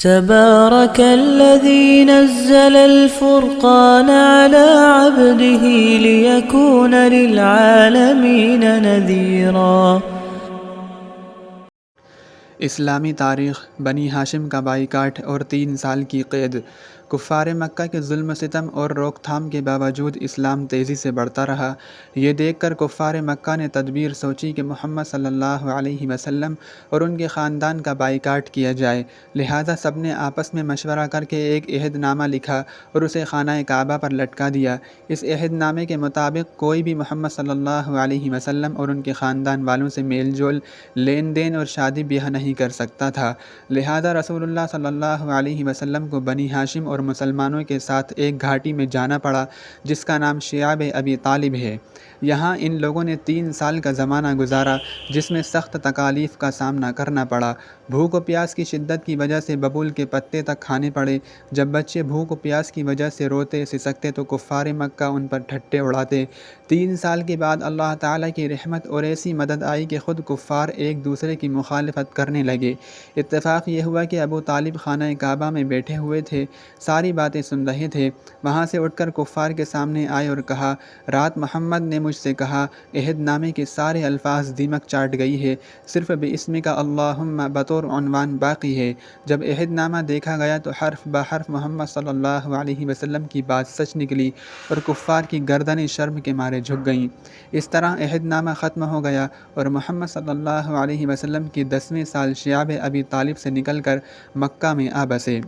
تبارك الذي نزل الفرقان على عبده ليكون للعالمين نذيرا۔ اسلامی تاریخ، بنی ہاشم کا بائیکاٹ اور 3 سال کی قید۔ کفار مکہ کے ظلم و ستم اور روک تھام کے باوجود اسلام تیزی سے بڑھتا رہا۔ یہ دیکھ کر کفار مکہ نے تدبیر سوچی کہ محمد صلی اللہ علیہ وسلم اور ان کے خاندان کا بائیکاٹ کیا جائے، لہٰذا سب نے آپس میں مشورہ کر کے ایک عہد نامہ لکھا اور اسے خانہ کعبہ پر لٹکا دیا۔ اس عہد نامے کے مطابق کوئی بھی محمد صلی اللہ علیہ وسلم اور ان کے خاندان والوں سے میل جول، لین دین اور شادی بیاہ نہیں کر سکتا تھا، لہذا رسول اللہ صلی اللہ علیہ وسلم کو بنی ہاشم اور مسلمانوں کے ساتھ ایک گھاٹی میں جانا پڑا جس کا نام شیعب ابی طالب ہے۔ یہاں ان لوگوں نے 3 سال کا زمانہ گزارا جس میں سخت تکالیف کا سامنا کرنا پڑا۔ بھوک و پیاس کی شدت کی وجہ سے ببول کے پتے تک کھانے پڑے۔ جب بچے بھوک و پیاس کی وجہ سے روتے سسکتے تو کفار مکہ ان پر ٹھٹے اڑاتے۔ 3 سال کے بعد اللہ تعالیٰ کی رحمت اور ایسی مدد آئی کہ خود کفار ایک دوسرے کی مخالفت کرنے لگے۔ اتفاق یہ ہوا کہ ابو طالب خانہ کعبہ میں بیٹھے ہوئے تھے، ساری باتیں سن رہے تھے۔ وہاں سے اٹھ کر کفار کے سامنے آئے اور کہا، رات محمد نے مجھ سے کہا، عہد نامے کے سارے الفاظ دیمک چاٹ گئی ہے، صرف بِاسْمِکَ اللہم بطور عنوان باقی ہے۔ جب عہد نامہ دیکھا گیا تو حرف بحرف محمد صلی اللہ علیہ وسلم کی بات سچ نکلی اور کفار کی گردنیں شرم کے مارے جھک گئیں۔ اس طرح عہد نامہ ختم ہو گیا اور محمد صلی اللہ علیہ وسلم کی 10ویں سال شیعب ابی طالب سے نکل کر مکہ میں آ بسے۔